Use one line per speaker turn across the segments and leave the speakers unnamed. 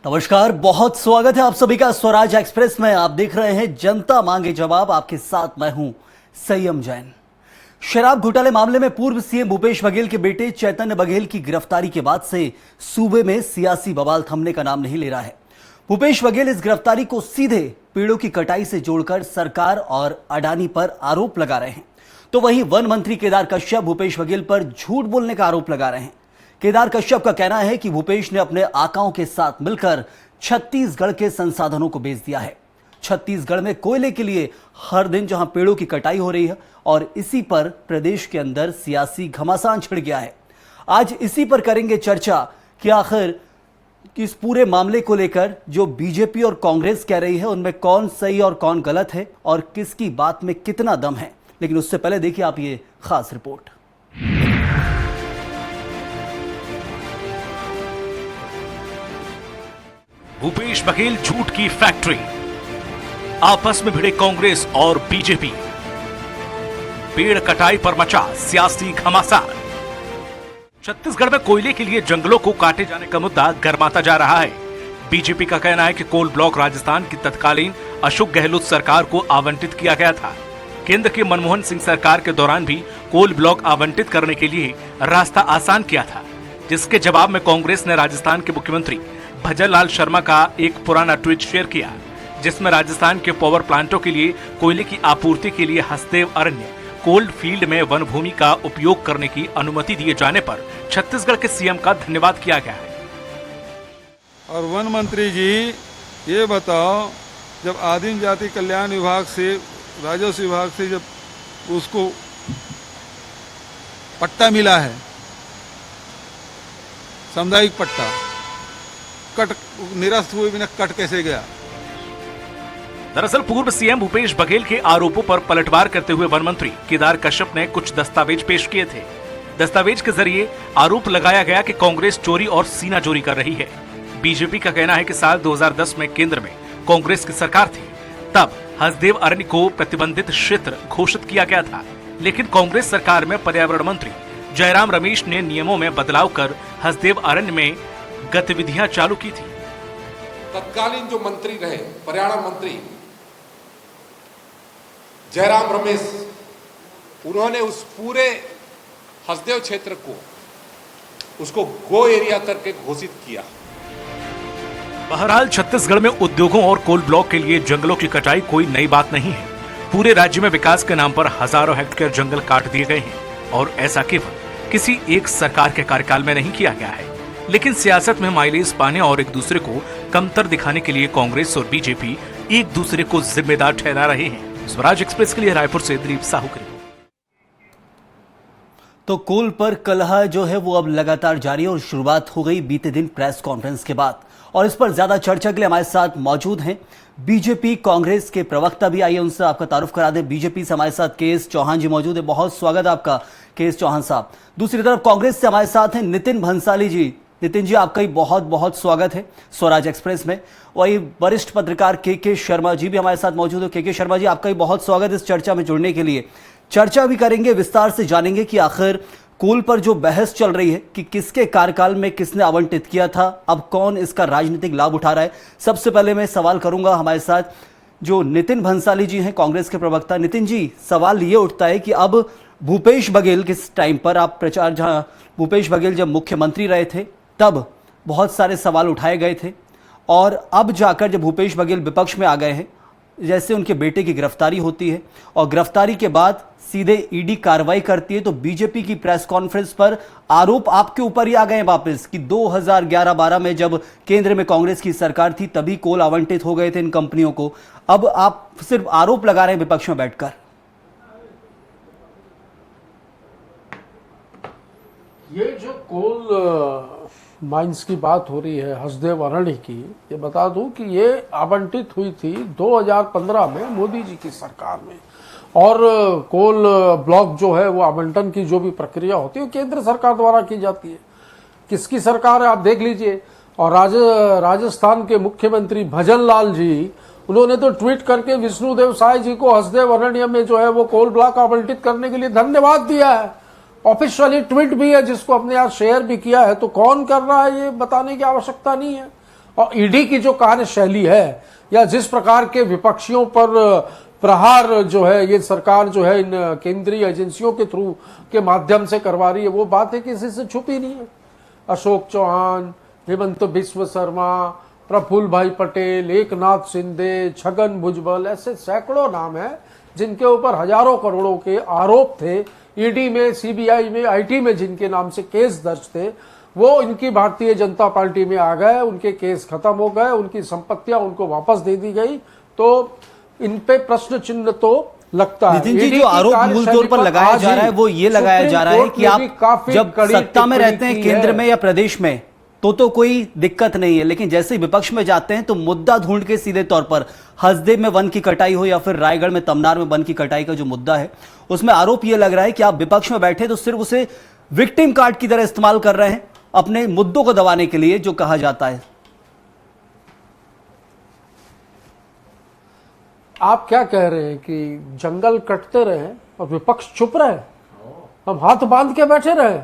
नमस्कार, बहुत स्वागत है आप सभी का स्वराज एक्सप्रेस में। आप देख रहे हैं जनता मांगे जवाब। आपके साथ मैं हूं संयम जैन। शराब घोटाले मामले में पूर्व सीएम भूपेश बघेल के बेटे चैतन्य बघेल की गिरफ्तारी के बाद से सूबे में सियासी बवाल थमने का नाम नहीं ले रहा है। भूपेश बघेल इस गिरफ्तारी को सीधे पेड़ों की कटाई से जोड़कर सरकार और अडानी पर आरोप लगा रहे हैं, तो वहीं वन मंत्री केदार कश्यप भूपेश बघेल पर झूठ बोलने का आरोप लगा रहे हैं। केदार कश्यप का कहना है कि भूपेश ने अपने आकाओं के साथ मिलकर छत्तीसगढ़ के संसाधनों को बेच दिया है। छत्तीसगढ़ में कोयले के लिए हर दिन जहां पेड़ों की कटाई हो रही है और इसी पर प्रदेश के अंदर सियासी घमासान छिड़ गया है। आज इसी पर करेंगे चर्चा कि आखिर इस पूरे मामले को लेकर जो बीजेपी और कांग्रेस कह रही है उनमें कौन सही और कौन गलत है और किसकी बात में कितना दम है। लेकिन उससे पहले देखिए आप ये खास रिपोर्ट।
भूपेश बघेल झूठ की फैक्ट्री, आपस में भिड़े कांग्रेस और बीजेपी, पेड़ कटाई पर मचा सियासी घमासान। छत्तीसगढ़ में कोयले के लिए जंगलों को काटे जाने का मुद्दा गर्माता जा रहा है। बीजेपी का कहना है कि कोल ब्लॉक राजस्थान की तत्कालीन अशोक गहलोत सरकार को आवंटित किया गया था। केंद्र की मनमोहन सिंह सरकार के दौरान भी कोल ब्लॉक आवंटित करने के लिए रास्ता आसान किया था, जिसके जवाब में कांग्रेस ने राजस्थान के मुख्यमंत्री भजन लाल शर्मा का एक पुराना ट्वीट शेयर किया, जिसमें राजस्थान के पावर प्लांटों के लिए कोयले की आपूर्ति के लिए हसदेव अरण्य कोल्ड फील्ड में वन भूमि का उपयोग करने की अनुमति दिए जाने पर छत्तीसगढ़ के सीएम का धन्यवाद किया गया है।
और वन मंत्री जी ये बताओ, जब आदिम जाति कल्याण विभाग से राजस्व विभाग से जब उसको पट्टा मिला है, सामुदायिक पट्टा, कट निरस्त हुए बिना कट कैसे गया?
दरअसल पूर्व सीएम भूपेश बघेल के आरोपों पर पलटवार करते हुए वन मंत्री केदार कश्यप ने कुछ दस्तावेज पेश किए थे। दस्तावेज के जरिए आरोप लगाया गया कि कांग्रेस चोरी और सीनाजोरी कर रही है। बीजेपी का कहना है कि साल 2010 में केंद्र में कांग्रेस की सरकार थी, तब हसदेव अरण्य को प्रतिबंधित क्षेत्र घोषित किया गया था, लेकिन कांग्रेस सरकार में पर्यावरण मंत्री जयराम रमेश ने नियमों में बदलाव कर हसदेव अरण्य में गतिविधियां चालू की थी।
तत्कालीन जो मंत्री रहे, पर्यावरण मंत्री जयराम रमेश, उन्होंने उस पूरे हसदेव क्षेत्र को उसको गो एरिया करके घोषित किया।
बहरहाल छत्तीसगढ़ में उद्योगों और कोल ब्लॉक के लिए जंगलों की कटाई कोई नई बात नहीं है। पूरे राज्य में विकास के नाम पर हजारों हेक्टेयर जंगल काट दिए गए हैं और ऐसा केवल किसी एक सरकार के कार्यकाल में नहीं किया गया है। लेकिन सियासत में माइलेज पाने और एक दूसरे को कमतर दिखाने के लिए कांग्रेस और बीजेपी एक दूसरे को जिम्मेदार ठहरा रहे हैं। स्वराज एक्सप्रेस के लिए रायपुर से दिलीप साहू की रिपोर्ट।
तो कोल पर कलह जो है वो अब लगातार जारी है और शुरुआत हो गई बीते दिन प्रेस कॉन्फ्रेंस के बाद। और इस पर ज्यादा चर्चा के लिए हमारे साथ मौजूद हैं बीजेपी कांग्रेस के प्रवक्ता भी। आइए उनसे आपका तारुफ करा दें। बीजेपी से हमारे साथ केएस चौहान जी मौजूद है। बहुत स्वागत है आपका केएस चौहान साहब। दूसरी तरफ कांग्रेस से हमारे साथ हैं नितिन भंसाली जी। नितिन जी, आपका ही बहुत बहुत स्वागत है स्वराज एक्सप्रेस में। वही वरिष्ठ पत्रकार के शर्मा जी भी हमारे साथ मौजूद है। के शर्मा जी, आपका ही बहुत स्वागत इस चर्चा में जुड़ने के लिए। चर्चा भी करेंगे, विस्तार से जानेंगे कि आखिर कोल पर जो बहस चल रही है कि किसके कार्यकाल में किसने आवंटित किया था, अब कौन इसका राजनीतिक लाभ उठा रहा है। सबसे पहले मैं सवाल करूंगा हमारे साथ जो नितिन भंसाली जी हैं, कांग्रेस के प्रवक्ता। नितिन जी, सवाल ये उठता है कि अब भूपेश बघेल किस टाइम पर आप प्रचार, जहां भूपेश बघेल जब मुख्यमंत्री रहे थे तब बहुत सारे सवाल उठाए गए थे और अब जाकर जब भूपेश बघेल विपक्ष में आ गए हैं, जैसे उनके बेटे की गिरफ्तारी होती है और गिरफ्तारी के बाद सीधे ईडी कार्रवाई करती है, तो बीजेपी की प्रेस कॉन्फ्रेंस पर आरोप आपके ऊपर ही आ गए वापस कि 2011-12 में जब केंद्र में कांग्रेस की सरकार थी तभी कोल आवंटित हो गए थे इन कंपनियों को। अब आप सिर्फ आरोप लगा रहे हैं विपक्ष में बैठकर।
ये जो कोल माइंस की बात हो रही है, हसदेव अरण्य की, ये बता दूं कि ये आवंटित हुई थी 2015 में मोदी जी की सरकार में। और कोल ब्लॉक जो है वो आवंटन की जो भी प्रक्रिया होती है वो केंद्र सरकार द्वारा की जाती है। किसकी सरकार है आप देख लीजिए। और राजस्थान के मुख्यमंत्री भजन लाल जी, उन्होंने तो ट्वीट करके विष्णुदेव साय जी को हसदेव अरण्य में जो है वो कोल ब्लॉक आवंटित करने के लिए धन्यवाद दिया है। ऑफिशियली ट्वीट भी है जिसको अपने यहाँ शेयर भी किया है। तो कौन कर रहा है ये बताने की आवश्यकता नहीं है। और ईडी की जो कार्यशैली है या जिस प्रकार के विपक्षियों पर प्रहार जो है ये सरकार जो है इन केंद्रीय एजेंसियों के थ्रू के माध्यम से करवा रही है, वो बात है किसी से छुपी नहीं है। अशोक चौहान, हेमंत बिस्व शर्मा, प्रफुल्ल भाई पटेल, एकनाथ शिंदे, छगन भुजबल, ऐसे सैकड़ों नाम हैं जिनके ऊपर हजारों करोड़ों के आरोप थे। ईडी में, सीबीआई में, आईटी में जिनके नाम से केस दर्ज थे, वो इनकी भारतीय जनता पार्टी में आ गए, उनके केस खत्म हो गए, उनकी संपत्तियां उनको वापस दे दी गई। तो इन पे प्रश्न चिन्ह तो लगता है।
नितिन जी, जो आरोप मूल तौर पर लगाया जा रहा है वो ये लगाया जा रहा है कि आप जब सत्ता में रहते हैं केंद्र में या प्रदेश में तो कोई दिक्कत नहीं है, लेकिन जैसे ही विपक्ष में जाते हैं तो मुद्दा ढूंढ के सीधे तौर पर हसदेव में वन की कटाई हो या फिर रायगढ़ में तमनार में वन की कटाई का जो मुद्दा है उसमें आरोप यह लग रहा है कि आप विपक्ष में बैठे तो सिर्फ उसे विक्टिम कार्ड की तरह इस्तेमाल कर रहे हैं अपने मुद्दों को दबाने के लिए, जो कहा जाता है।
आप क्या कह रहे हैं कि जंगल कटते रहे और विपक्ष चुप रहे, हम हाथ बांध के बैठे रहे?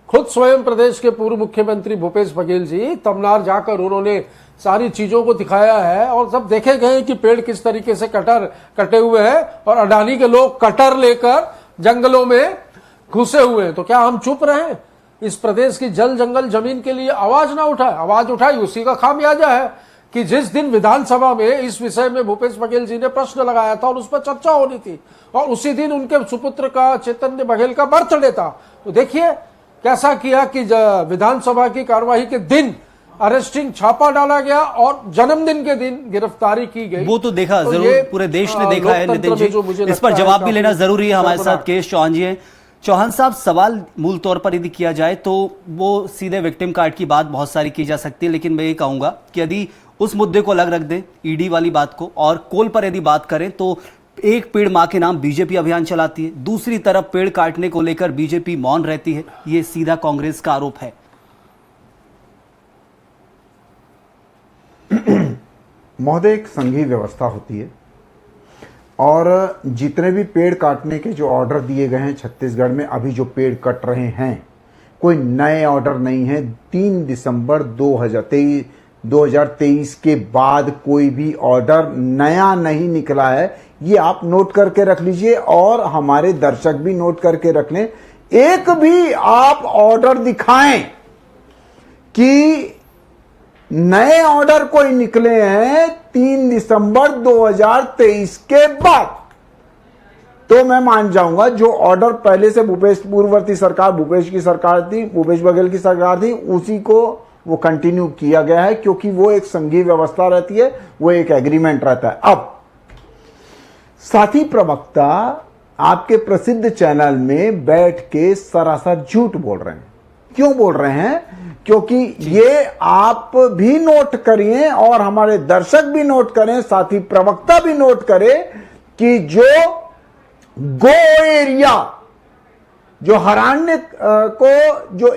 खुद स्वयं प्रदेश के पूर्व मुख्यमंत्री भूपेश बघेल जी तमनार जाकर उन्होंने सारी चीजों को दिखाया है और सब देखे गए कि पेड़ किस तरीके से कटे हुए हैं और अडानी के लोग कटर लेकर जंगलों में घुसे हुए हैं। तो क्या हम चुप रहे? इस प्रदेश की जल जंगल जमीन के लिए आवाज ना उठाए? आवाज उठाई, उसी का खामियाजा है कि जिस दिन विधानसभा में इस विषय में भूपेश बघेल जी ने प्रश्न लगाया था और उस पर चर्चा होनी थी और उसी दिन उनके सुपुत्र का, चैतन्य बघेल का बर्थडे था, तो देखिए कैसा किया कि विधानसभा की कार्यवाही के दिन अरेस्टिंग छापा डाला गया और जन्मदिन के दिन गिरफ्तारी की गई।
वो तो देखा
तो
जरूर, पूरे देश ने देखा है। नितिन जी, इस पर जवाब भी लेना जरूरी है। हमारे साथ केएस चौहान जी हैं। चौहान साहब, सवाल मूल तौर पर यदि किया जाए तो वो सीधे विक्टिम कार्ड की बात बहुत सारी की जा सकती है, लेकिन मैं ये कहूंगा कि यदि उस मुद्दे को अलग रख दें, ईडी वाली बात को, और कोल पर यदि बात करें तो एक पेड़ मां के नाम बीजेपी अभियान चलाती है, दूसरी तरफ पेड़ काटने को लेकर बीजेपी मौन रहती है। ये सीधा कांग्रेस का आरोप है।
महोदय, एक संघीय व्यवस्था होती है और जितने भी पेड़ काटने के जो ऑर्डर दिए गए हैं छत्तीसगढ़ में, अभी जो पेड़ कट रहे हैं, कोई नए ऑर्डर नहीं है। 3 दिसंबर 2023 के बाद कोई भी ऑर्डर नया नहीं निकला है। ये आप नोट करके रख लीजिए और हमारे दर्शक भी नोट करके रख लें। एक भी आप ऑर्डर दिखाएं कि नए ऑर्डर कोई निकले हैं 3 दिसंबर 2023 के बाद, तो मैं मान जाऊंगा जो ऑर्डर पहले से पूर्ववर्ती सरकार, भूपेश की सरकार थी, भूपेश बघेल की सरकार थी, उसी को वो कंटिन्यू किया गया है, क्योंकि वो एक संघीय व्यवस्था रहती है, वो एक एग्रीमेंट रहता है। अब साथी प्रवक्ता आपके प्रसिद्ध चैनल में बैठ के सरासर झूठ बोल रहे हैं। क्यों बोल रहे हैं? क्योंकि ये आप भी नोट करिए और हमारे दर्शक भी नोट करें, साथी प्रवक्ता भी नोट करें कि जो गो एरिया, जो हरान्य को जो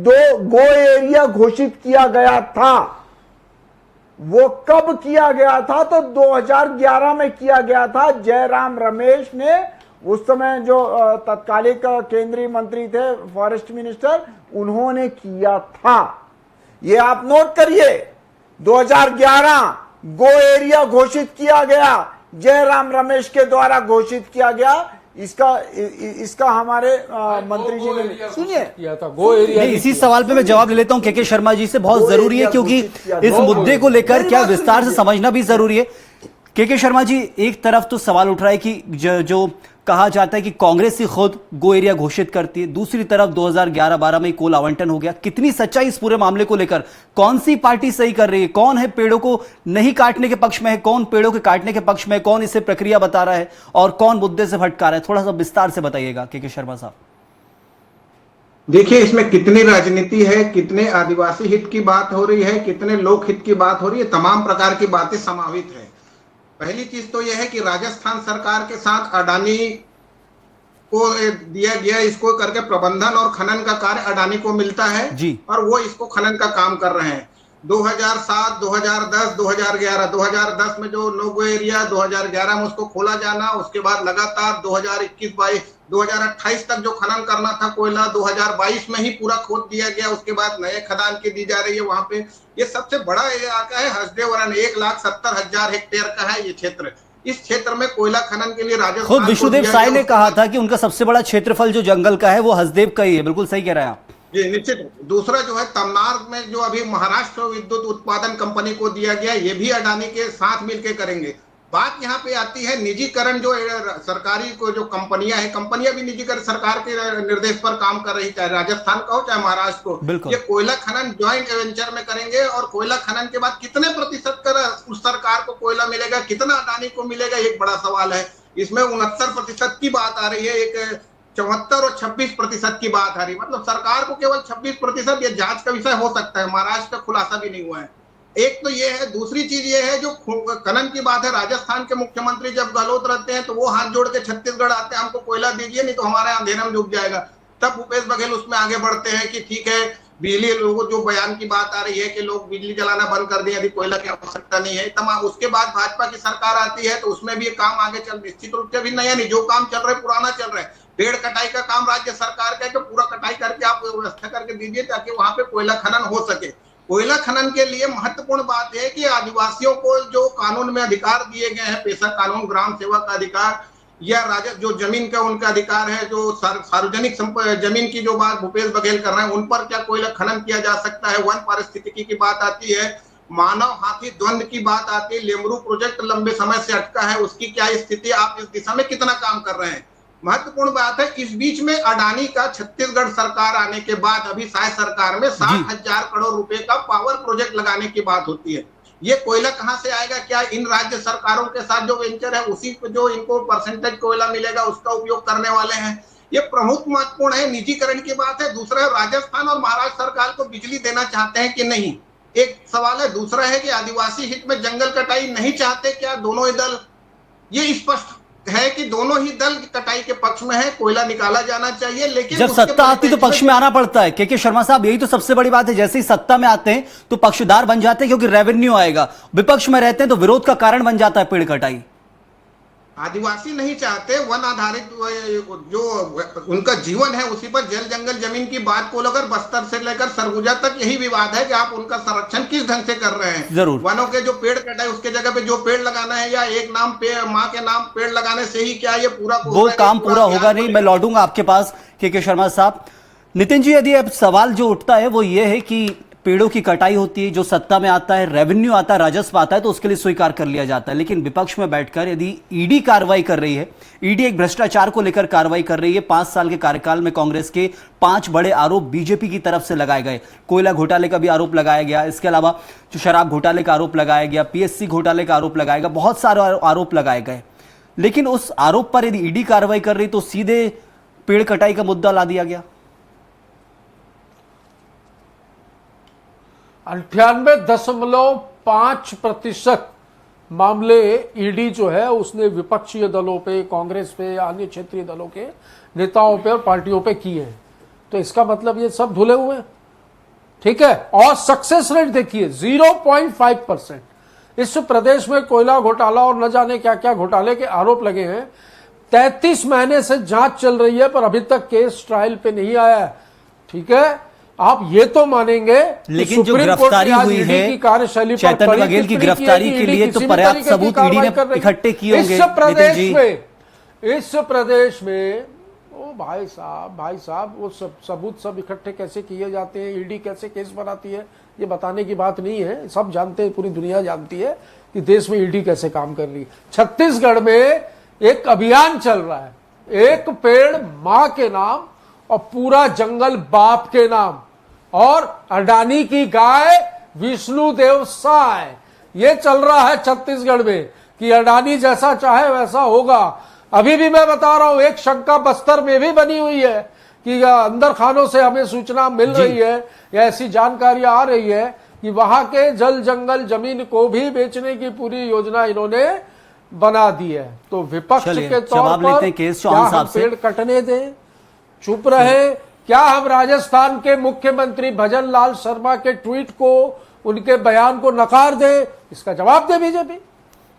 2 गो एरिया घोषित किया गया था, वो कब किया गया था? तो 2011 में किया गया था। जयराम रमेश ने, उस समय जो तत्कालिक केंद्रीय मंत्री थे, फॉरेस्ट मिनिस्टर, उन्होंने किया था। ये आप नोट करिए, 2011 गो एरिया घोषित किया गया, जयराम रमेश के द्वारा घोषित किया गया। इसका हमारे मंत्री जी ने सुनिए
किया था गो एरिया।
इसी सवाल पे मैं जवाब ले लेता हूं के शर्मा जी से, बहुत जरूरी है क्योंकि इस मुद्दे को लेकर क्या विस्तार से समझना भी जरूरी है। के शर्मा जी, एक तरफ तो सवाल उठ रहा है कि जो कहा जाता है कि कांग्रेस ही खुद गो एरिया घोषित करती है, दूसरी तरफ 2011-12 में कोल आवंटन हो गया। कितनी सच्चाई इस पूरे मामले को लेकर? कौन सी पार्टी सही कर रही है? कौन है पेड़ों को नहीं काटने के पक्ष में है, कौन पेड़ों के काटने के पक्ष में है, कौन इसे प्रक्रिया बता रहा है और कौन मुद्दे से भटका रहा है? थोड़ा सा विस्तार से बताइएगा के शर्मा साहब।
देखिए, इसमें कितनी राजनीति है, कितने आदिवासी हित की बात हो रही है, कितने लोक हित की बात हो रही है, तमाम प्रकार की बातें समावित है। पहली चीज तो यह है कि राजस्थान सरकार के साथ अडानी को दिया गया, इसको करके प्रबंधन और खनन का कार्य अडानी को मिलता है
जी,
और वो इसको खनन का काम कर रहे हैं। 2007, 2010, 2011, 2010 में जो नो गो एरिया, 2011 में उसको खोला जाना, उसके बाद लगातार 2021-22, 2028 तक जो खनन करना था कोयला 2022 में ही पूरा खोद दिया गया। उसके बाद नए खदान की दी जा रही है वहां पे। ये सबसे बड़ा इलाका है हसदेव अरण्य, 1,70,000 हेक्टेयर का है ये क्षेत्र। इस क्षेत्र में कोयला खनन के लिए राजस्थान
खुद विष्णुदेव साय ने कहा था कि उनका सबसे बड़ा क्षेत्रफल जो जंगल का है वो हसदेव का ही है। बिल्कुल सही कह रहे हैं आप।
ये निश्चित। दूसरा जो है तमनार में जो अभी महाराष्ट्र विद्युत उत्पादन कंपनी को दिया गया, ये भी अडानी के साथ मिलकर करेंगे। बात यहाँ पे आती है निजीकरण, जो सरकारी को जो कंपनियां हैं, कंपनियां भी निजीकरण सरकार के निर्देश पर काम कर रही, चाहे राजस्थान का हो चाहे महाराष्ट्र को। ये कोयला खनन ज्वाइंट वेंचर में करेंगे और कोयला खनन के बाद कितने प्रतिशत कर उस सरकार को कोयला मिलेगा, कितना अडानी को मिलेगा, एक बड़ा सवाल है। इसमें 69% की बात आ रही है, एक 74 और 26% की बात आ रही है। मतलब सरकार को केवल 26%, ये जांच का विषय हो सकता है, महाराष्ट्र का खुलासा भी नहीं हुआ है। एक तो ये है। दूसरी चीज ये है जो खनन की बात है, राजस्थान के मुख्यमंत्री जब गहलोत रहते हैं तो वो हाथ जोड़ के छत्तीसगढ़ आते हैं, हमको कोयला दीजिए नहीं तो हमारे अंधेरे में डूब जाएगा। तब भूपेश बघेल उसमें आगे बढ़ते हैं कि ठीक है बिजली, लोगों जो बयान की बात आ रही है कि लोग बिजली जलाना बंद कर दें यदि कोयला की आवश्यकता नहीं है। तमाम उसके बाद भाजपा की सरकार आती है तो उसमें भी काम आगे चल, निश्चित रूप से भी नया नहीं, जो काम चल रहा है पुराना चल रहा है। पेड़ कटाई का काम राज्य सरकार का है कि पूरा कटाई करके आप व्यवस्था करके दीजिए ताकि वहां पे कोयला खनन हो सके। कोयला खनन के लिए महत्वपूर्ण बात है कि आदिवासियों को जो कानून में अधिकार दिए गए हैं, पेशा कानून, ग्राम सेवा का अधिकार या जो जमीन का उनका अधिकार है, जो सार्वजनिक जमीन की जो बात भूपेश बघेल कर रहे हैं, उन पर क्या कोयला खनन किया जा सकता है। वन पारिस्थितिकी की बात आती है, मानव हाथी द्वंद की बात आती है, लेमरू प्रोजेक्ट लंबे समय से अटका है, उसकी क्या स्थिति, आप इस दिशा में कितना काम कर रहे हैं, महत्वपूर्ण बात है। इस बीच में अडानी का छत्तीसगढ़ सरकार आने के बाद अभी साय सरकार में 60,000 करोड़ रुपए का पावर प्रोजेक्ट लगाने की बात होती है। ये कोयला कहां से आएगा? क्या इन राज्य सरकारों के साथ जो वेंचर है उसी को जो इनको परसेंटेज कोयला मिलेगा उसका उपयोग करने वाले हैं? ये प्रमुख महत्वपूर्ण है। निजीकरण की बात है। दूसरा, राजस्थान और महाराष्ट्र सरकार को बिजली देना चाहते हैं कि नहीं, एक सवाल है। दूसरा है कि आदिवासी हित में जंगल कटाई नहीं चाहते क्या दोनों ही दल? ये स्पष्ट है कि दोनों ही दल कटाई के पक्ष में है, कोयला निकाला जाना चाहिए। लेकिन
जब सत्ता आती तो पक्ष में आना पड़ता है। के शर्मा साहब, यही तो सबसे बड़ी बात है। जैसे ही सत्ता में आते हैं तो पक्षधार बन जाते हैं क्योंकि रेवेन्यू आएगा। विपक्ष में रहते हैं तो विरोध का कारण बन जाता है पेड़ कटाई।
आदिवासी नहीं चाहते, वन आधारित जो उनका जीवन है उसी पर जल जंगल जमीन की बात को लेकर बस्तर से लेकर सरगुजा तक यही विवाद है कि आप उनका संरक्षण किस ढंग से कर रहे हैं।
जरूर
वनों के जो पेड़ कटाए उसके जगह पे जो पेड़ लगाना है या एक नाम माँ के नाम पेड़ लगाने से ही क्या ये पूरा
वो काम पूरा होगा नहीं। मैं लौटूंगा आपके पास के शर्मा साहब। नितिन जी, यदि अब सवाल जो उठता है वो ये है कि पेड़ों की कटाई होती है, जो सत्ता में आता है, रेवेन्यू आता है, राजस्व आता है तो उसके लिए स्वीकार कर लिया जाता है। लेकिन विपक्ष में बैठकर यदि ईडी कार्रवाई कर रही है, ईडी एक भ्रष्टाचार को लेकर कार्रवाई कर रही है। 5 साल के कार्यकाल में कांग्रेस के 5 बड़े आरोप बीजेपी की तरफ से लगाए गए। कोयला घोटाले का भी आरोप लगाया गया, इसके अलावा जो शराब घोटाले का आरोप लगाया गया, पीएससी घोटाले का आरोप लगाया गया, बहुत सारे आरोप लगाए गए। लेकिन उस आरोप पर यदि ईडी कार्रवाई कर रही तो सीधे पेड़ कटाई का मुद्दा ला दिया गया।
98.5% मामले ईडी जो है उसने विपक्षीय दलों पे, कांग्रेस पे, अन्य क्षेत्रीय दलों के नेताओं पे और पार्टियों पे किए हैं। तो इसका मतलब ये सब धुले हुए, ठीक है। और सक्सेस रेट देखिए 0.5%। इस प्रदेश में कोयला घोटाला और न जाने क्या क्या घोटाले के आरोप लगे हैं। 33 महीने से जांच चल रही है पर अभी तक केस ट्रायल पे नहीं आया है, ठीक है। आप ये तो मानेंगे,
लेकिन जो गिरफ्तारी हुई है चैतन बघेल की गिरफ्तारी के लिए तो पर्याप्त सबूत ईडी ने इकट्ठे किए होंगे।
इस प्रदेश में ओ भाई साहब वो सबूत सब इकट्ठे कैसे किए जाते हैं, ईडी कैसे केस बनाती है, ये बताने की बात नहीं है। सब जानते हैं, पूरी दुनिया जानती है कि देश में ईडी कैसे काम कर रही है। छत्तीसगढ़ में एक अभियान चल रहा है, एक पेड़ मां के नाम और पूरा जंगल बाप के नाम, और अडानी की गाय विष्णुदेव साय। ये चल रहा है छत्तीसगढ़ में कि अडानी जैसा चाहे वैसा होगा। अभी भी मैं बता रहा हूं, एक शंका बस्तर में भी बनी हुई है कि अंदर खानों से हमें सूचना मिल रही है या ऐसी जानकारी आ रही है कि वहां के जल जंगल जमीन को भी बेचने की पूरी योजना इन्होंने बना दी है। तो विपक्ष के तौर पर क्या हम पेड़ कटने दें, चुप रहे? क्या हम राजस्थान के मुख्यमंत्री भजन लाल शर्मा के ट्वीट को उनके बयान को नकार दे, इसका जवाब दे बीजेपी।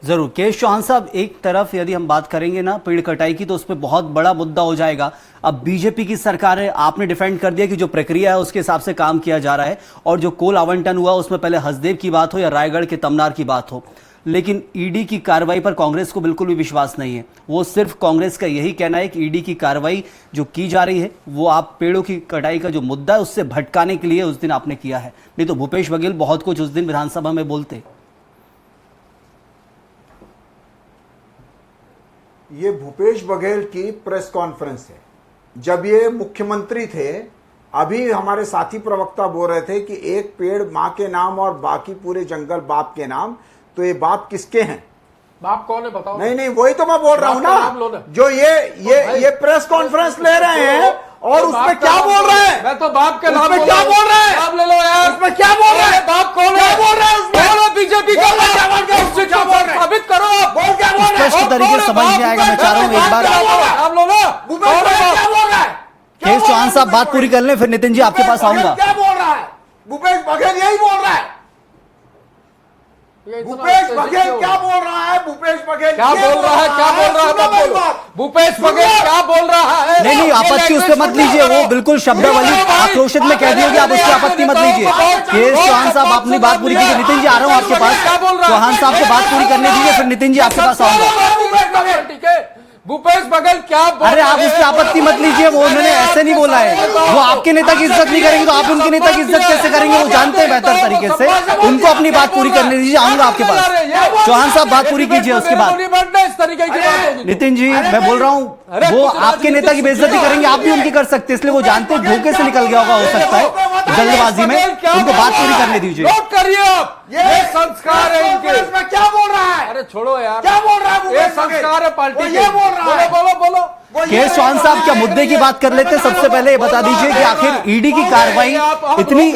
जरूर। केश चौहान साहब, एक तरफ यदि हम बात करेंगे ना पेड़ कटाई की, तो उस पर बहुत बड़ा मुद्दा हो जाएगा। अब बीजेपी की सरकार है, आपने डिफेंड कर दिया कि जो प्रक्रिया है उसके हिसाब से काम किया जा रहा है, और जो कोल आवंटन हुआ उसमें पहले हसदेव की बात हो या रायगढ़ के तमनार की बात हो, लेकिन ईडी की कार्रवाई पर कांग्रेस को बिल्कुल भी विश्वास नहीं है। वो सिर्फ कांग्रेस का यही कहना है कि ईडी की कार्रवाई जो की जा रही है वो आप पेड़ों की कटाई का जो मुद्दा है उससे भटकाने के लिए उस दिन आपने किया है, नहीं तो भूपेश बघेल बहुत कुछ उस दिन विधानसभा में बोलते।
ये भूपेश बघेल की प्रेस कॉन्फ्रेंस है। जब ये मुख्यमंत्री थे, अभी हमारे साथी प्रवक्ता बोल रहे थे कि एक पेड़ मां के नाम और बाकी पूरे जंगल बाप के नाम, तो ये बाप किसके हैं?
बाप कौन है बताओ।
नहीं, वही तो मैं बोल रहा हूं ना, जो ये प्रेस कॉन्फ्रेंस ले रहे हैं और उसमें क्या बोल रहे हैं?
मैं तो बाप के नाम
क्या बोल रहे हैं?
नाम ले लो यार।
उसमें क्या बोल रहे हैं?
बाप कौन है?
बोल रहे हैं उसमें?
बीजेपी का साबित करो।
बोल क्या बोल रहे हैं?
स्पष्ट तरीके से समझ नहीं आएगा। मैं चाह रहा हूं एक बार
नाम लो ना।
क्या बोल रहा है?
केश चौहान साहब बात पूरी कर लें, फिर नितिन जी आपके पास आऊंगा।
क्या बोल रहा है? भूपेश बघेल यही बोल रहा है। भूपेश बघेल क्या बोल रहा है? भूपेश बघेल
क्या बोल रहा है? क्या बोल रहा है? भूपेश बघेल क्या बोल रहा है?
नहीं, आपत्ति उस पर मत लीजिए, वो बिल्कुल शब्दावली आक्रोशित में कह दिए कि आप उस पर आपत्ति मत लीजिए। केश चौहान साहब अपनी बात पूरी कीजिए। नितिन जी आ रहा हूं आपके पास। चौहान साहब को बात पूरी करने दीजिए, फिर नितिन जी आपके पास आऊंगा।
ठीक है, भूपेश बघेल क्या बोल
अरे आप उस पर आपत्ति मत लीजिए, वो उन्होंने ऐसे नहीं बोला है। वो आपके नेता की इज्जत नहीं करेंगे तो आप उनके नेता की इज्जत कैसे करेंगे? वो जानते हैं बेहतर तरीके से। उनको अपनी बात पूरी करने दीजिए, आऊंगा आपके पास। चौहान साहब बात पूरी कीजिए, उसके बाद
इस तरीके की बात होगी।
नितिन जी मैं बोल रहा हूँ, वो आपके नेता की बेइज्जती करेंगे, आप भी उनकी कर सकते हैं, इसलिए वो जानते हैं, धोखे से निकल गया होगा, हो सकता है जल्दबाजी में। उनको बात पूरी करने दीजिए।
नोट करिए आप, ये संस्कार है इनके।
क्या बोल रहा है?
अरे छोड़ो यार,
क्या बोल रहा है?
ये संस्कार है पार्टी के।
ये बोल रहा है।
बोलो।
केश चौहान साहब क्या मुद्दे की बात कर लेते हैं? सबसे पहले ये बता दीजिए कि आखिर ईडी की कार्रवाई इतनी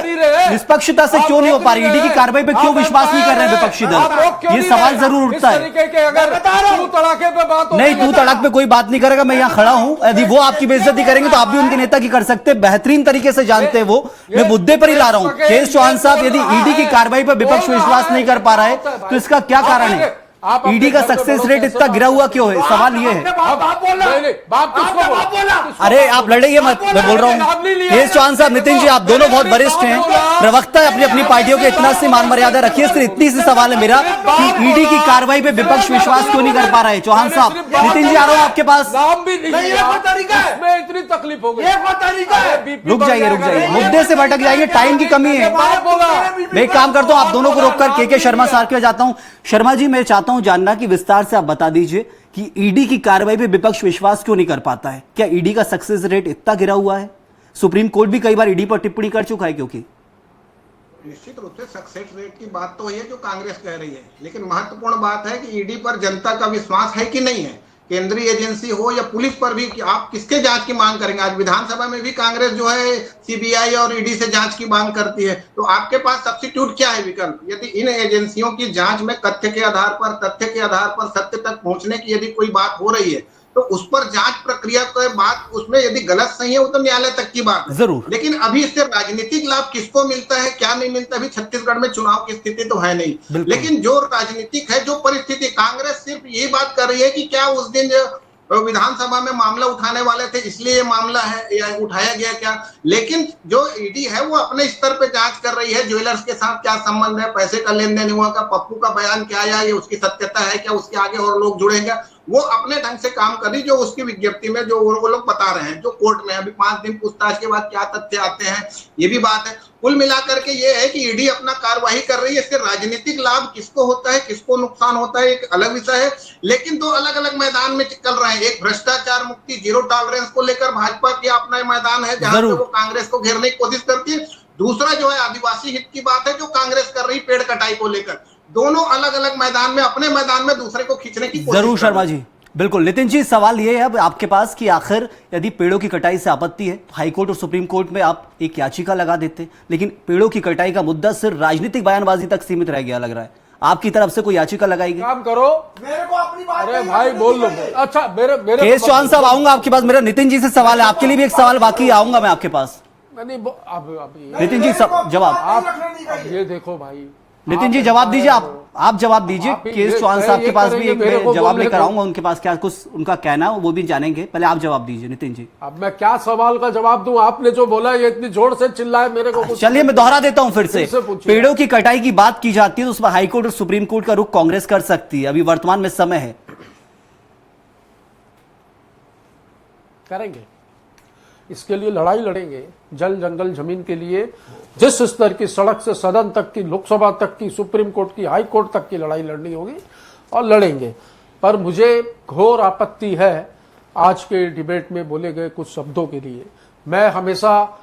निष्पक्षता से क्यों नहीं हो पा रही? ईडी की कार्रवाई पे क्यों विश्वास नहीं कर रहे विपक्षी दल? ये सवाल जरूर उठता है।
अगर तू तड़ाके पे बात
नहीं, तू तड़क पे कोई बात नहीं करेगा। मैं यहाँ खड़ा हूँ, यदि वो आपकी बेइज्जती करेंगे तो आप भी उनके नेता की कर सकते हैं, बेहतरीन तरीके से जानते हैं वो। मैं मुद्दे पर ही ला रहा हूँ। केश चौहान साहब, यदि ईडी की कार्रवाई पर विपक्ष विश्वास नहीं कर पा रहा है तो इसका क्या कारण है? ईडी का सक्सेस रेट इतना गिरा हुआ क्यों है? सवाल ये है। अरे आप लड़ेंगे मत, मैं बोल रहा हूँ। केश चौहान साहब, नितिन जी आप दोनों बहुत वरिष्ठ हैं, प्रवक्ता अपनी अपनी पार्टियों के, इतना सी मान मर्यादा रखिए। सिर्फ इतनी सी सवाल है मेरा कि ईडी की कार्रवाई पे विपक्ष विश्वास क्यों नहीं कर पा रहा है? चौहान साहब, नितिन जी आ रहा हूँ आपके पास।
नाम भी नहीं है, इतनी तकलीफ हो गई।
रुक जाइए, मुद्दे से भटक जाएंगे, टाइम की कमी है। मैं एक काम करता हूँ, आप दोनों को रोककर के शर्मा साहब के जाता हूँ। शर्मा जी, मैं चाहता हूं जानना कि विस्तार से आप बता दीजिए कि ईडी की कार्रवाई पे विपक्ष विश्वास क्यों नहीं कर पाता है? क्या ईडी का सक्सेस रेट इतना गिरा हुआ है? सुप्रीम कोर्ट भी कई बार ईडी पर टिप्पणी कर चुका है, क्योंकि
निश्चित रूप से सक्सेस रेट की बात तो है जो कांग्रेस कह रही है, लेकिन महत्वपूर्ण बात है कि ईडी पर जनता का विश्वास है कि नहीं है। केंद्रीय एजेंसी हो या पुलिस पर भी, कि आप किसके जांच की मांग करेंगे? आज विधानसभा में भी कांग्रेस जो है सीबीआई और ईडी से जांच की मांग करती है, तो आपके पास सब्स्टिट्यूट क्या है विकल्प? यदि इन एजेंसियों की जांच में तथ्य के आधार पर सत्य तक पहुंचने की यदि कोई बात हो रही है तो उस पर जांच प्रक्रिया के बाद उसमें यदि गलत सही है वो तो न्यायालय तक की बात है
जरूर।
लेकिन अभी इससे राजनीतिक लाभ किसको मिलता है, क्या नहीं मिलता, अभी छत्तीसगढ़ में चुनाव की स्थिति तो है नहीं। लेकिन जो राजनीतिक है, जो परिस्थिति, कांग्रेस सिर्फ यही बात कर रही है कि क्या उस दिन विधानसभा में मामला उठाने वाले थे इसलिए ये मामला है या उठाया गया क्या? लेकिन जो ईडी है वो अपने स्तर पे जांच कर रही है, ज्वेलर्स के साथ क्या संबंध है, पैसे का लेन देन हुआ का, पप्पू का बयान क्या आया, ये उसकी सत्यता है क्या, उसके आगे और लोग जुड़ेंगे, वो अपने ढंग से काम कर रही, जो उसकी विज्ञप्ति में जो वो लोग बता रहे हैं, जो कोर्ट में अभी 5 दिन पूछताछ के बाद क्या तथ्य आते हैं, ये भी बात है। कुल मिलाकर के ये है कि ईडी अपना कार्यवाही कर रही है, इससे राजनीतिक लाभ किसको होता है, किसको नुकसान होता है, एक अलग विषय है। लेकिन दो अलग अलग मैदान में चल रहे हैं। एक भ्रष्टाचार मुक्ति, जीरो टॉलरेंस को लेकर भाजपा की अपना मैदान है जहां पे वो कांग्रेस को घेरने की कोशिश करती है। दूसरा जो है आदिवासी हित की बात है जो कांग्रेस कर रही पेड़ कटाई को लेकर। दोनों अलग अलग मैदान में, अपने मैदान में दूसरे को खींचने की कोशिश।
जरूर शर्मा जी, बिल्कुल। नितिन जी, सवाल ये है अब आपके पास कि आखिर यदि पेड़ों की कटाई से आपत्ति है, हाईकोर्ट और सुप्रीम कोर्ट में आप एक याचिका लगा देते, लेकिन पेड़ों की कटाई का मुद्दा सिर्फ राजनीतिक बयानबाजी तक सीमित रह गया, लग रहा है। आपकी तरफ से कोई याचिका लगाएगी?
काम करो,
मेरे को अपनी बात,
अरे भाई बोल लो। अच्छा, मेरे
केश चौहान साहब आऊंगा आपके पास। मेरा नितिन जी से सवाल है, आपके लिए भी एक सवाल बाकी, आऊंगा मैं आपके पास।
मैंने अब
नितिन जी सब जवाब
आप ये देखो भाई,
नितिन जी
आप
जवाब दीजिए,
एम्पायर हो।
आप जवाब दीजिए।
आप ही
केस
ये
चौहान
तय
साहब
ये
के पास भी
करेंगे
एक
मेरे को
जवाब
बोलने
लेकर
को।
आऊंगा, उनके पास क्या कुछ उनका कहना है वो भी जानेंगे। पहले आप जवाब दीजिए नितिन जी।
अब मैं क्या सवाल का जवाब दूं? आपने जो बोला ये इतनी जोर से चिल्लाए, मेरे को कुछ
चलिए मैं दोहरा देता हूं फिर से।
फिर से पूछिए।
पेड़ों की कटाई की बात की जाती है तो उसमें हाईकोर्ट और सुप्रीम कोर्ट का रुख कांग्रेस कर सकती है, अभी वर्तमान में समय है।
करेंगे, इसके लिए लड़ाई लड़ेंगे। जल जंगल जमीन के लिए जिस स्तर की, सड़क से सदन तक की, लोकसभा तक की, सुप्रीम कोर्ट की, हाई कोर्ट तक की लड़ाई लड़नी होगी और लड़ेंगे। पर मुझे घोर आपत्ति है आज के डिबेट में बोले गए कुछ शब्दों के लिए। मैं हमेशा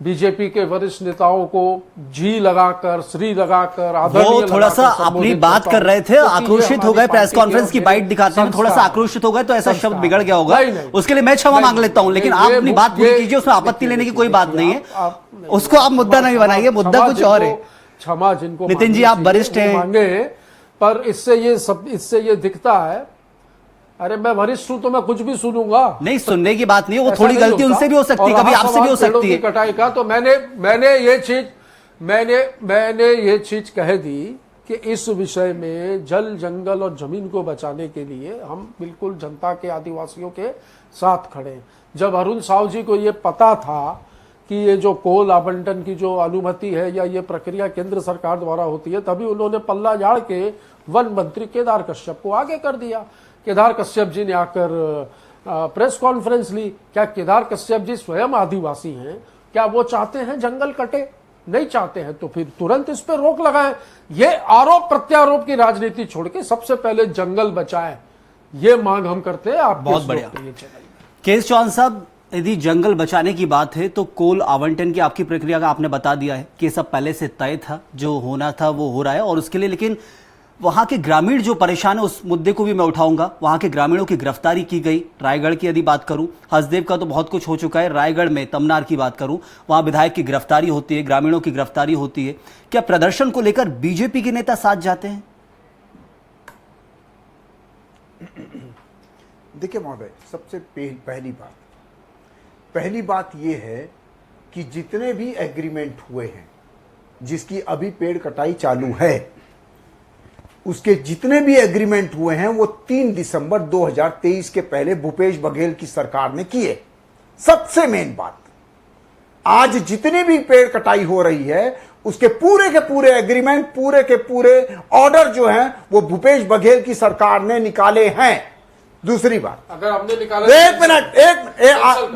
बीजेपी के वरिष्ठ नेताओं को जी लगाकर, श्री लगाकर, आदरणीय
वो थोड़ा सा
लगाकर
अपनी
संबोधित
बात
करता
कर
हूं,
रहे थे,
क्योंकि ये
आक्रोशित हो
हमारी
गए, प्रेस
पार्टी के
कॉन्फ्रेंस की
और
बाइट दिखाते हुए थोड़ा सा
संस्कार
आक्रोशित हो गए तो ऐसा शब्द
संस्कार।
बिगड़ गया होगा,
नहीं, नहीं।
उसके लिए मैं क्षमा मांग लेता हूं, लेकिन आप अपनी बात पूरी कीजिए, उसमें आपत्ति लेने की कोई बात नहीं है, उसको आप मुद्दा नहीं बनाइए, मुद्दा कुछ और है।
क्षमा जिनको
नितिन जी,
मांगनी
आप वरिष्ठ
चाहिए, वो
हैं।
मांगे, पर इससे ये दिखता है, अरे मैं वरिष्ठ हूं तो मैं कुछ भी सुनूंगा।
नहीं, सुनने की बात नहीं है, वो
ऐसा
थोड़ी
नहीं
गलती
होता।
उनसे भी हो सकती है,
और
कभी
रहा
आपसे भी हो
सवाल पेड़ों
सकती
की
है।
कटाई का, तो मैंने ये चीज कह दी कि इस विषय में जल जंगल और जमीन को बचाने के लिए हम बिल्कुल जनता के, आदिवासियों के साथ खड़े हैं। जब अरुण साव जी को ये पता था कि ये जो कोल आवंटन की जो अनुमति है या ये प्रक्रिया केंद्र सरकार द्वारा होती है, तभी उन्होंने पल्ला झाड़ के वन मंत्री केदार कश्यप को आगे कर दिया। केदार कश्यप जी ने आकर प्रेस कॉन्फ्रेंस ली। क्या केदार कश्यप जी स्वयं आदिवासी हैं? क्या वो चाहते हैं जंगल कटे? नहीं चाहते हैं तो फिर तुरंत इस पर रोक लगाएं। ये आरोप प्रत्यारोप की राजनीति छोड़ के सबसे पहले जंगल बचाएं, ये मांग हम करते हैं। आप
बहुत बढ़िया। केस चौहान साहब, यदि जंगल बचाने की बात है तो कोल आवंटन की आपकी प्रक्रिया का आपने बता दिया है कि सब पहले से तय था, जो होना था वो हो रहा है, और उसके लिए लेकिन वहां के ग्रामीण जो परेशान है उस मुद्दे को भी मैं उठाऊंगा। वहां के ग्रामीणों की गिरफ्तारी की गई, रायगढ़ की यदि बात करूं, हसदेव का तो बहुत कुछ हो चुका है, रायगढ़ में तमनार की बात करूं, वहां विधायक की गिरफ्तारी होती है, ग्रामीणों की गिरफ्तारी होती है। क्या प्रदर्शन को लेकर बीजेपी के नेता साथ जाते हैं?
देखिए महोदय, सबसे पहली बात यह है कि जितने भी एग्रीमेंट हुए हैं, जिसकी अभी पेड़ कटाई चालू है, उसके जितने भी एग्रीमेंट हुए हैं वो 3 दिसंबर 2023 के पहले भूपेश बघेल की सरकार ने किए। सबसे मेन बात, आज जितनी भी पेड़ कटाई हो रही है उसके पूरे के पूरे एग्रीमेंट, पूरे के पूरे ऑर्डर जो हैं वो भूपेश बघेल की सरकार ने निकाले हैं। दूसरी बात,
अगर हमने निकाला,
एक मिनट,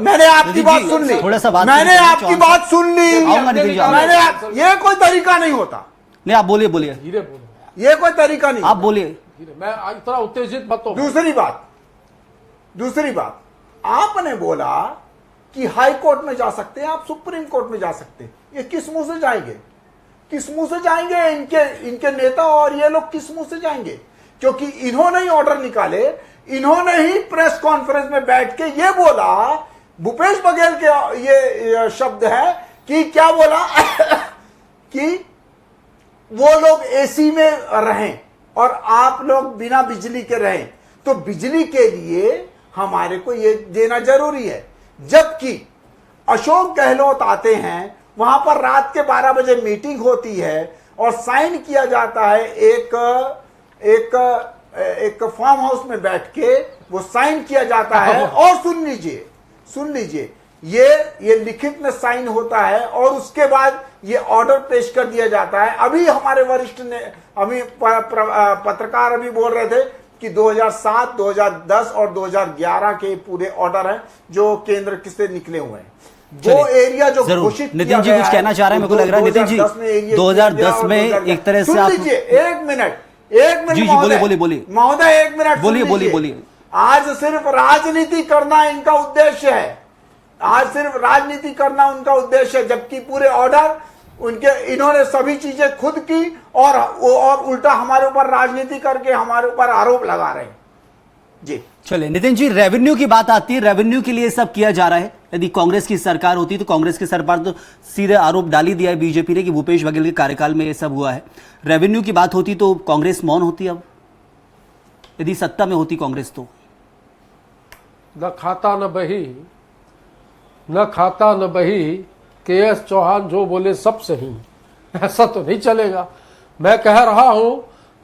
मैंने आपकी बात सुन ली,
थोड़ा सा बात
मैंने आपकी बात सुन ली,
आऊंगा नितिन जी, आऊंगा।
ये कोई तरीका नहीं होता,
नहीं आप बोलिए बोलिए,
धीरे बोलो,
ये कोई तरीका नहीं।
आप बोलिए।
धीरे, मैं इतना उत्तेजित मत हो।
दूसरी बात, आपने बोला कि हाई कोर्ट में जा सकते हैं, आप सुप्रीम कोर्ट में जा सकते हैं। ये किस मुंह से जाएंगे? किस मुंह से जाएंगे? इनके नेता और ये लोग किस मुंह से जाएंगे? क्योंकि इन्होंने ही ऑर्डर निकाले, इन्होंने ही प्रेस कॉन्फ्रेंस में बैठ के ये बोला, भूपेश बघेल के ये शब्द है कि क्या बोला कि वो लोग एसी में रहें और आप लोग बिना बिजली के रहें, तो बिजली के लिए हमारे को ये देना जरूरी है। जबकि अशोक गहलोत आते हैं, वहां पर रात के 12 बजे मीटिंग होती है और साइन किया जाता है, एक फार्म हाउस में बैठ के वो साइन किया जाता है। और सुन लीजिए, ये लिखित में साइन होता है और उसके बाद ये ऑर्डर पेश कर दिया जाता है। अभी हमारे वरिष्ठ ने, अभी पत्रकार अभी बोल रहे थे कि 2007, 2010 और 2011 के पूरे ऑर्डर हैं जो केंद्र से निकले हुए हैं। वो एरिया जो घोषित
नितिन जी कुछ कहना चाह रहे हैं, मेरे को लग रहा है नितिन जी 2010 में एक तरह से आप,
एक मिनट
जी बोलिए
महोदय, एक मिनट
बोलिए।
आज सिर्फ राजनीति करना इनका उद्देश्य है, आज सिर्फ राजनीति करना उनका उद्देश्य है, जबकि पूरे ऑर्डर इन्होंने सभी चीजें खुद की और उल्टा हमारे ऊपर राजनीति करके हमारे ऊपर आरोप लगा रहे हैं। जी
चलिए नितिन जी, रेवेन्यू की बात आती है, रेवेन्यू के लिए सब किया जा रहा है। यदि कांग्रेस की सरकार होती तो कांग्रेस की सरकार तो सीधे आरोप डाल ही दिया है बीजेपी ने कि भूपेश बघेल के कार्यकाल में ये सब हुआ है। रेवेन्यू की बात होती तो कांग्रेस मौन होती, अब यदि सत्ता में होती कांग्रेस तो?
न खाता न बही के.एस. चौहान जो बोले सब सही, ऐसा तो नहीं चलेगा। मैं कह रहा हूं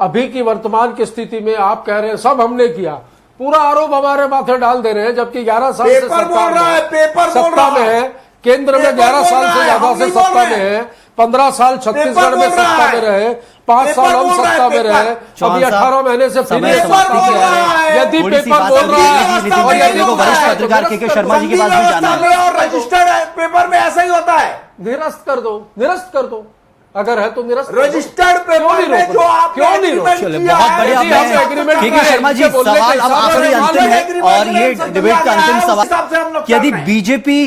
अभी की वर्तमान की स्थिति में आप कह रहे हैं सब हमने किया, पूरा आरोप हमारे माथे डाल दे रहे हैं, जबकि 11 साल से सत्ता में है, केंद्र में 11 साल से ज्यादा से सत्ता में है, 15 साल छत्तीसगढ़ में सत्ता में रहे, 5 साल हम सत्ता में रहे, अभी 18 महीने से फिर सत्ता में रहे। यदि पेपर बोल रहा है और यदि
वरिष्ठ पत्रकार के शर्मा जी के पास भी जाना है,
रजिस्टर्ड पेपर में ऐसा ही होता है,
निरस्त कर दो, अगर है तो निरस्त
रजिस्टर्ड पेपर में जो आप
क्यों नहीं रोक?
बहुत बढ़िया। के शर्मा जी, सवाल अब आखिरी अंतिम है और ये डिबेट का अंतिम सवाल, यदि बीजेपी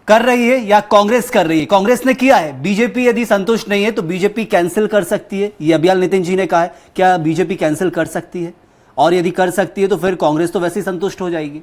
कर रही है या कांग्रेस कर रही है, कांग्रेस ने किया है, बीजेपी यदि संतुष्ट नहीं है तो बीजेपी कैंसिल कर सकती है, ये अभियान नितिन जी ने कहा है, क्या बीजेपी कैंसिल कर सकती है? और यदि कर सकती है तो फिर कांग्रेस तो वैसे ही संतुष्ट हो जाएगी।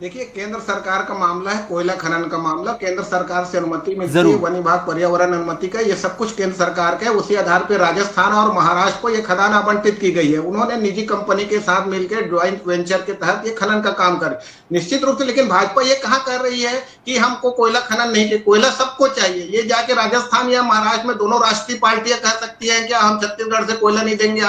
देखिए, केंद्र सरकार का मामला है, कोयला खनन का मामला, केंद्र सरकार से अनुमति मिलती है, वन विभाग पर्यावरण अनुमति का, ये सब कुछ केंद्र सरकार का है। उसी आधार पर राजस्थान और महाराष्ट्र को ये खदान आवंटित की गई है। उन्होंने निजी कंपनी के साथ मिलकर ज्वाइंट वेंचर के तहत ये खनन का काम करे, निश्चित रूप से। लेकिन भाजपा ये कहाँ कर रही है कि हमको कोयला खनन नहीं चाहिए, कोयला सबको चाहिए। ये जाके राजस्थान या महाराष्ट्र में दोनों राष्ट्रीय पार्टियां कह सकती है क्या हम छत्तीसगढ़ से कोयला नहीं देंगे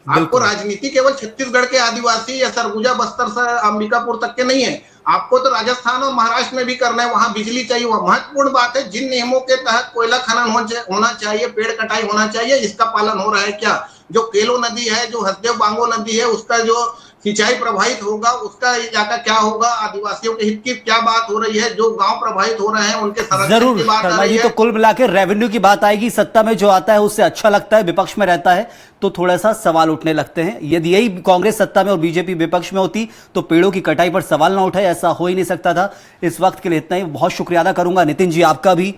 आपको राजनीति केवल छत्तीसगढ़ के आदिवासी या सरगुजा बस्तर से अंबिकापुर तक के नहीं है, आपको तो राजस्थान और महाराष्ट्र में भी करना है, वहां बिजली चाहिए। वह महत्वपूर्ण बात है, जिन नियमों के तहत कोयला खनन होना चाहिए, पेड़ कटाई होना चाहिए, इसका पालन हो रहा है क्या? जो केलो नदी है, जो हसदेव बांगो नदी है, उसका जो सिंचाई प्रभावित होगा, उसका इलाका क्या होगा? आदिवासियों के हित की क्या बात हो रही है? जो गांव प्रभावित हो रहे हैं उनके संरक्षण की बात आ रही है।
तो कुल मिलाकर रेवेन्यू की बात आएगी, सत्ता में जो आता है उससे अच्छा लगता है, विपक्ष में रहता है तो थोड़ा सा सवाल उठने लगते हैं। यदि यही कांग्रेस सत्ता में और बीजेपी विपक्ष में होती तो पेड़ों की कटाई पर सवाल ना उठाए, ऐसा हो ही नहीं सकता था। इस वक्त के लिए इतना ही, बहुत शुक्रिया अदा करूंगा नितिन जी आपका भी,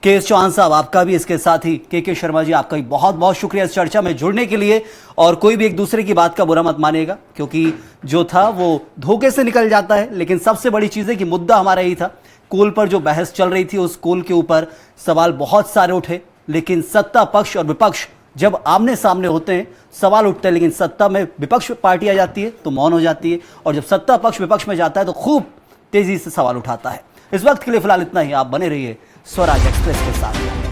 के.एस. चौहान साहब आपका भी, इसके साथ ही के शर्मा जी आपका भी बहुत बहुत शुक्रिया इस चर्चा में जुड़ने के लिए। और कोई भी एक दूसरे की बात का बुरा मत मानेगा, क्योंकि जो था वो धोखे से निकल जाता है। लेकिन सबसे बड़ी चीज़ है कि मुद्दा हमारा यही था, कोल पर जो बहस चल रही थी उस कोल के ऊपर सवाल बहुत सारे उठे, लेकिन सत्ता पक्ष और विपक्ष जब आमने सामने होते हैं सवाल उठते हैं, लेकिन सत्ता में विपक्ष पार्टी आ जाती है तो मौन हो जाती है, और जब सत्ता पक्ष विपक्ष में जाता है तो खूब तेजी से सवाल उठाता है। इस वक्त के लिए फिलहाल इतना ही। आप बने रहिए स्वराज एक्सप्रेस के साथ।